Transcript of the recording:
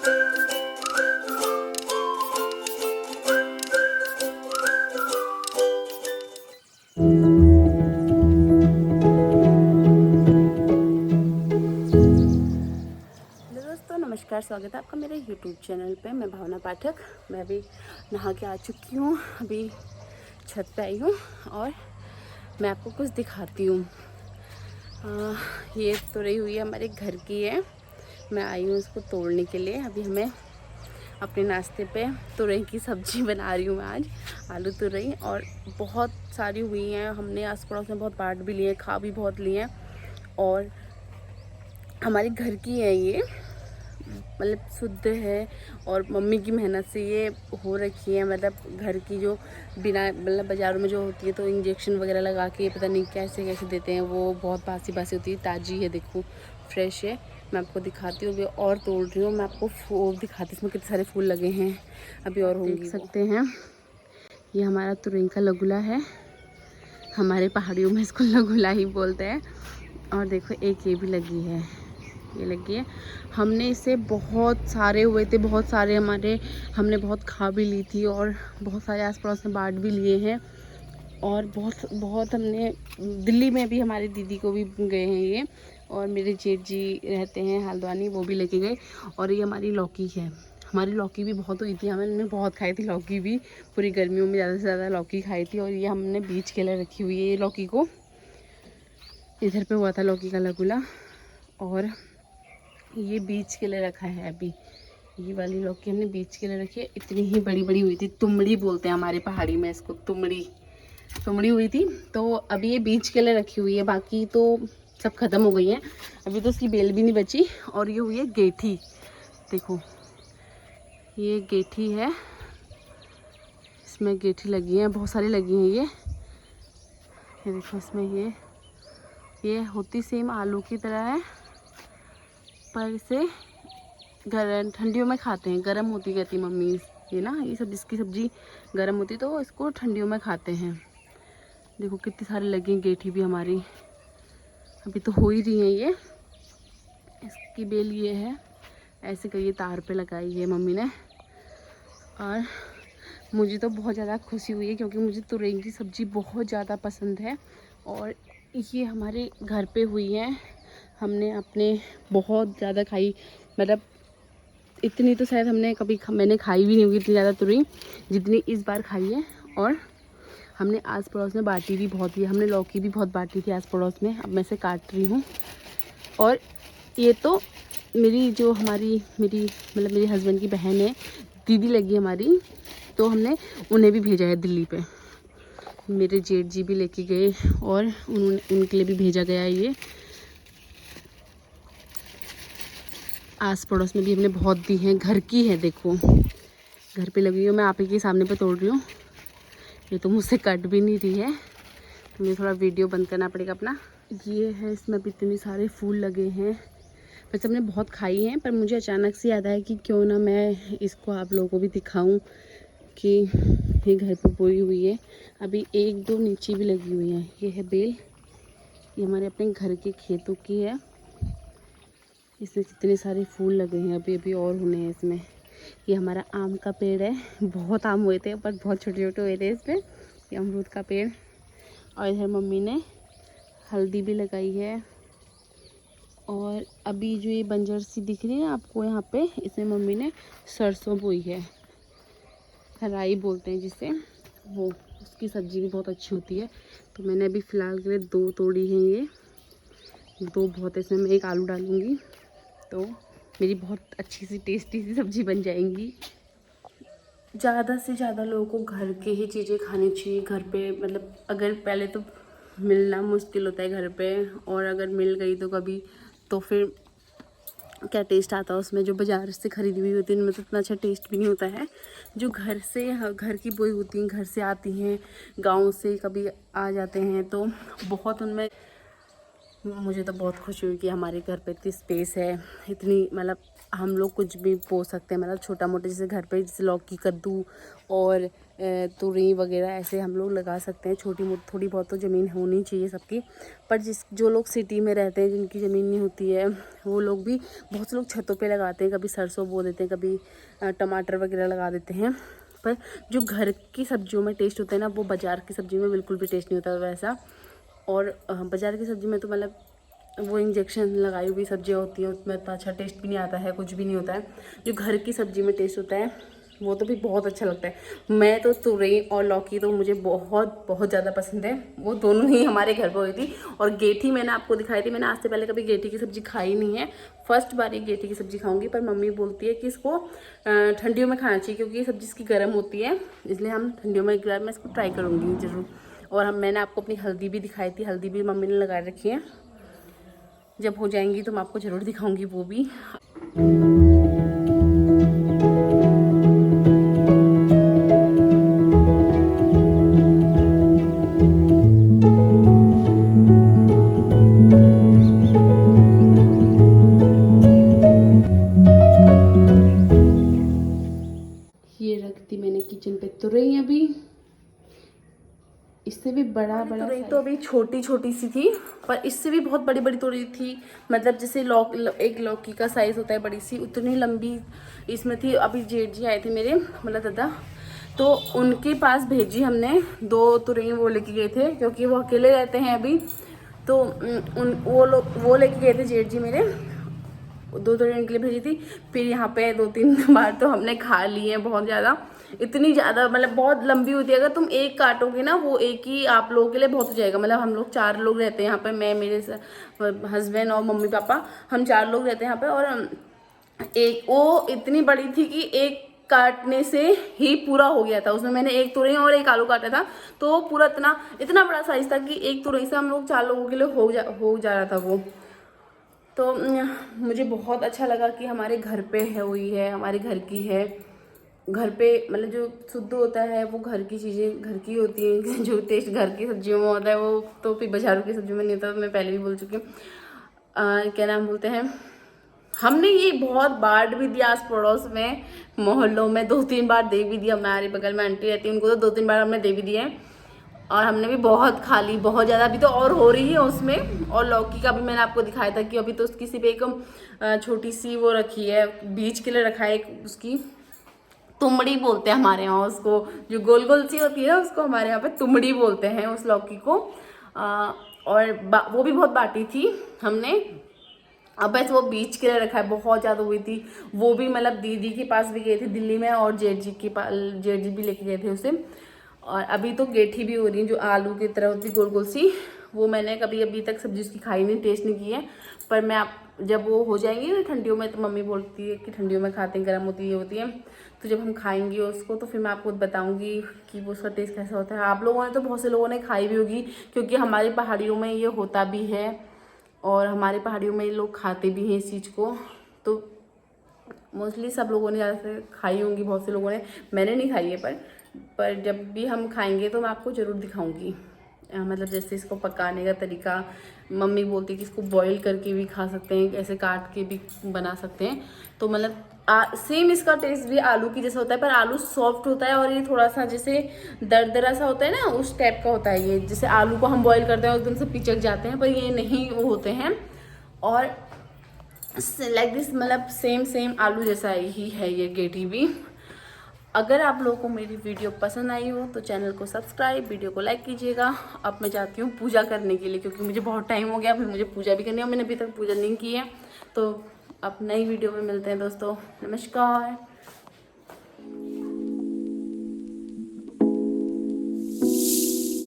नमस्कार, स्वागत है आपका मेरे YouTube चैनल पे। मैं भावना पाठक। मैं अभी नहा के आ चुकी हूँ, अभी छत पे आई हूँ और मैं आपको कुछ दिखाती हूँ। ये तुरई हुई है, हमारे घर की है। मैं आई हूँ इसको तोड़ने के लिए। अभी हमें अपने नाश्ते पे तुरई की सब्ज़ी बना रही हूँ मैं आज, आलू तुरई। और बहुत सारी हुई हैं, हमने आस पड़ोस में बहुत बांट भी लिए, खा भी बहुत लिए हैं। और हमारे घर की है ये, मतलब शुद्ध है और मम्मी की मेहनत से ये हो रखी है। मतलब घर की जो बिना, मतलब बाज़ारों में जो होती है तो इंजेक्शन वगैरह लगा के पता नहीं कैसे कैसे देते हैं, वो बहुत बासी बासी होती है। ताज़ी है, देखो फ्रेश है। मैं आपको दिखाती हूँ, अभी और तोड़ रही हूँ। मैं आपको फूल दिखाती हूँ, इसमें कितने सारे फूल लगे हैं, अभी और होंगे। देख सकते हैं ये हमारा तुरई का लगुला है, हमारे पहाड़ियों में इसको लगुला ही बोलते हैं। और देखो एक ये भी लगी है, ये लगी है। हमने इसे बहुत सारे हुए थे, बहुत सारे हमने बहुत खा भी ली थी और बहुत सारे आस पड़ोस में बांट भी लिए हैं। और बहुत बहुत हमने दिल्ली में भी, हमारी दीदी को भी गए हैं ये। और मेरे जेठ जी रहते हैं हल्द्वानी, वो भी लेके गए। और ये हमारी लौकी है, हमारी लौकी भी बहुत हुई थी, हमने बहुत खाई थी लौकी भी। पूरी गर्मियों में ज़्यादा से ज़्यादा लौकी खाई थी। और ये हमने बीज के लिए रखी हुई है ये लौकी को। इधर पे हुआ था लौकी का लगुला और ये बीज के लिए रखा है। अभी ये वाली लौकी हमने बीज के लिए रखी है। इतनी ही बड़ी बड़ी हुई थी, तुमड़ी बोलते हैं हमारे पहाड़ी में इसको, तुमड़ी हुई थी। तो अभी ये बीज के लिए रखी हुई है, बाकी तो सब खत्म हो गई हैं। अभी तो इसकी बेल भी नहीं बची। और ये हुई है गेठी, देखो ये गेठी है, इसमें गेठी लगी है, बहुत सारी लगी हैं ये देखो। इसमें ये होती सेम आलू की तरह है, पर इसे ठंडियों में खाते हैं, गर्म होती कहती मम्मी ये ना, ये सब इसकी सब्ज़ी गर्म होती तो इसको ठंडियों में खाते हैं। देखो कितनी सारी लगी हैं गेठी भी हमारी, अभी तो हो ही रही है ये। इसकी बेल ये है, ऐसे करिए तार पे लगाई है मम्मी ने। और मुझे तो बहुत ज़्यादा खुशी हुई है क्योंकि मुझे तुरई की सब्ज़ी बहुत ज़्यादा पसंद है। और ये हमारे घर पे हुई है, हमने अपने बहुत ज़्यादा खाई। मतलब इतनी तो शायद मैंने खाई भी नहीं होगी इतनी ज़्यादा तुरई जितनी इस बार खाई है। और हमने आस पड़ोस में बांटी भी बहुत ही, हमने लौकी भी बहुत बांटी थी आस पड़ोस में। अब मैं इसे काट रही हूँ। और ये तो मेरी हस्बैंड की बहन है, दीदी लगी हमारी, तो हमने उन्हें भी भेजा है दिल्ली पे। मेरे जेठ जी भी लेके गए और उनके लिए भी भेजा गया है ये। आस पड़ोस में भी हमने बहुत दी हैं, घर की है, देखो घर पे लगी हुई। मैं आप ही के सामने पे तोड़ रही हूँ, ये तो मुझसे कट भी नहीं रही है, तो मुझे थोड़ा वीडियो बंद करना पड़ेगा अपना। ये है, इसमें भी इतने सारे फूल लगे हैं। वैसे हमने बहुत खाई हैं, पर मुझे अचानक से याद आया कि क्यों ना मैं इसको आप लोगों को भी दिखाऊं कि ये घर पे बोई हुई है। अभी एक दो नीचे भी लगी हुई हैं। ये है बेल, ये हमारे अपने घर के खेतों की है। इसमें कितने सारे फूल लगे हैं, अभी अभी और होने हैं इसमें। ये हमारा आम का पेड़ है, बहुत आम हुए थे पर बहुत छोटे छोटे हुए थे इस पर। ये अमरूद का पेड़। और इधर मम्मी ने हल्दी भी लगाई है। और अभी जो ये बंजर सी दिख रही है आपको यहाँ पे, इसमें मम्मी ने सरसों बोई है, राई बोलते हैं जिसे, वो उसकी सब्ज़ी भी बहुत अच्छी होती है। तो मैंने अभी फ़िलहाल के लिए 2 तोड़ी हैं, ये 2 बहुत है। इसमें मैं एक आलू डालूँगी तो मेरी बहुत अच्छी सी टेस्टी सी सब्ज़ी बन जाएंगी। ज़्यादा से ज़्यादा लोगों को घर के ही चीज़ें खानी चाहिए। घर पे मतलब अगर पहले तो मिलना मुश्किल होता है घर पे, और अगर मिल गई तो कभी, तो फिर क्या टेस्ट आता है उसमें। जो बाज़ार से ख़रीदी हुई होती है उनमें तो इतना अच्छा टेस्ट भी नहीं होता है। जो घर की बोई होती हैं, घर से आती हैं, गाँव से कभी आ जाते हैं, तो बहुत उनमें मुझे तो बहुत खुशी हुई कि हमारे घर पे इतनी स्पेस है, इतनी मतलब हम लोग कुछ भी बो सकते हैं, मतलब छोटा मोटा जैसे घर पे जैसे लौकी, कद्दू और तुरई वगैरह ऐसे हम लोग लगा सकते हैं। छोटी मोटी थोड़ी बहुत तो ज़मीन होनी चाहिए सबकी, पर जो लोग सिटी में रहते हैं जिनकी ज़मीन नहीं होती है वो लोग भी, बहुत से लोग छतों पे लगाते हैं, कभी सरसों बो देते हैं, कभी टमाटर वगैरह लगा देते हैं। पर जो घर की सब्जियों में टेस्ट होता है ना, वो बाज़ार की सब्जी में बिल्कुल भी टेस्ट नहीं होता वैसा। और बाज़ार की सब्ज़ी में तो मतलब वो इंजेक्शन लगाई हुई सब्जियां होती हैं, उसमें इतना अच्छा टेस्ट भी नहीं आता है, कुछ भी नहीं होता है। जो घर की सब्ज़ी में टेस्ट होता है वो तो भी बहुत अच्छा लगता है। मैं तो तुरई और लौकी तो मुझे बहुत बहुत ज़्यादा पसंद है, वो दोनों ही हमारे घर पर हुई थी। और गेठी मैंने आपको दिखाई थी, मैंने आज से पहले कभी गेठी की सब्ज़ी खाई नहीं है, फर्स्ट बार ये गेठी की सब्ज़ी खाऊंगी। पर मम्मी बोलती है कि इसको ठंडियों में खाना चाहिए क्योंकि ये सब्ज़ी इसकी गर्म होती है, इसलिए हम ठंडियों में एक बार मैं इसको ट्राई करूँगी ज़रूर। और मैंने आपको अपनी हल्दी भी दिखाई थी, हल्दी भी मम्मी ने लगा रखी है, जब हो जाएंगी तो मैं आपको ज़रूर दिखाऊंगी वो भी। ये रख दी मैंने किचन पे तुरई, अभी इससे भी बड़ा तुरई तो अभी छोटी छोटी सी थी, पर इससे भी बहुत बड़ी बड़ी तुरई थी। मतलब जैसे एक लौकी का साइज़ होता है बड़ी सी, उतनी लंबी इसमें थी। अभी जेठ जी आए थे मेरे, मतलब दादा, तो उनके पास भेजी हमने 2 तुरई, वो लेके गए थे क्योंकि वो अकेले रहते हैं अभी। तो वो लेके गए थे जेठ जी मेरे, 2 तुरई उनके लिए भेजी थी। फिर यहाँ पे 2-3 बार तो हमने खा लिए हैं, बहुत ज़्यादा, इतनी ज़्यादा, मतलब बहुत लंबी होती है। अगर तुम एक काटोगे ना, वो एक ही आप लोगों के लिए बहुत हो जाएगा। मतलब हम लोग 4 लोग रहते हैं यहाँ पे, मैं, मेरे हस्बैंड और मम्मी पापा, हम 4 लोग रहते हैं यहाँ पे। और एक वो इतनी बड़ी थी कि एक काटने से ही पूरा हो गया था। उसमें मैंने एक तुरई और एक आलू काटा था, तो पूरा इतना बड़ा साइज था कि एक तुरई से हम लोग 4 लोगों के लिए हो जा रहा था वो। तो मुझे बहुत अच्छा लगा कि हमारे घर पे है, हुई है, हमारे घर की है। घर पे मतलब जो शुद्ध होता है वो घर की चीज़ें घर की होती हैं। जो टेस्ट घर की सब्जियों में होता है वो तो फिर बाजारों की सब्जियों में नहीं होता। मैं पहले भी बोल चुकी हूँ। क्या नाम बोलते हैं, हमने ये बहुत बांट भी दिया आस पड़ोस में, मोहल्लों में 2-3 बार दे भी दिया। हमारे बगल में आंटी रहती है, उनको तो 2-3 बार हमने दे भी दिए हैं। और हमने भी बहुत खा ली, बहुत ज़्यादा। अभी तो और हो रही है उसमें। और लौकी का भी मैंने आपको दिखाया था कि अभी तो उसकी सिर्फ एक छोटी सी वो रखी है, बीज के लिए रखा है। उसकी तुमड़ी बोलते हैं हमारे यहाँ उसको, जो गोल गोल सी होती है ना, उसको हमारे यहाँ पे तुमड़ी बोलते हैं उस लौकी को। और वो भी बहुत बाटी थी हमने। अब बस वो बीच के लिए रखा है, बहुत ज़्यादा हुई थी। वो भी मतलब दीदी के पास भी गए थे दिल्ली में, और जेठ जी के पास, जेठ जी भी लेके गए थे उसे। और अभी तो गेठी भी हो रही है, जो आलू की तरह होती गोल गोल सी। वो मैंने कभी अभी तक सब्जी उसकी खाई नहीं, टेस्ट नहीं की है। पर मैं जब वो हो जाएंगी ना ठंडियों में, तो मम्मी बोलती है कि ठंडियों में खाते हैं, गर्म होती है, होती है। तो जब हम खाएंगे उसको तो फिर मैं आपको बताऊंगी कि वो उसका टेस्ट कैसा होता है। आप लोगों ने तो, बहुत से लोगों ने खाई भी होगी, क्योंकि हमारी पहाड़ियों में ये होता भी है और हमारे पहाड़ियों में लोग खाते भी हैं इस चीज़ को। तो मोस्टली सब लोगों ने ज़्यादा खाई होंगी, बहुत से लोगों ने, मैंने नहीं खाई है। पर जब भी हम खाएंगे तो मैं आपको ज़रूर दिखाऊंगी। मतलब जैसे इसको पकाने का तरीका, मम्मी बोलती है कि इसको बॉईल करके भी खा सकते हैं, ऐसे काट के भी बना सकते हैं। तो मतलब सेम इसका टेस्ट भी आलू की जैसा होता है, पर आलू सॉफ्ट होता है और ये थोड़ा सा जैसे दरदरा सा होता है ना, उस टाइप का होता है ये। जैसे आलू को हम बॉईल करते हैं और एकदम से पिचक जाते हैं, पर ये नहीं वो होते हैं। और लाइक दिस, मतलब सेम आलू जैसा ही है ये गेठी भी। अगर आप लोगों को मेरी वीडियो पसंद आई हो तो चैनल को सब्सक्राइब, वीडियो को लाइक कीजिएगा। अब मैं जाती हूँ पूजा करने के लिए, क्योंकि मुझे बहुत टाइम हो गया, फिर मुझे पूजा भी करनी है। मैंने अभी तक पूजा नहीं की है। तो अब नई वीडियो में मिलते हैं दोस्तों। नमस्कार।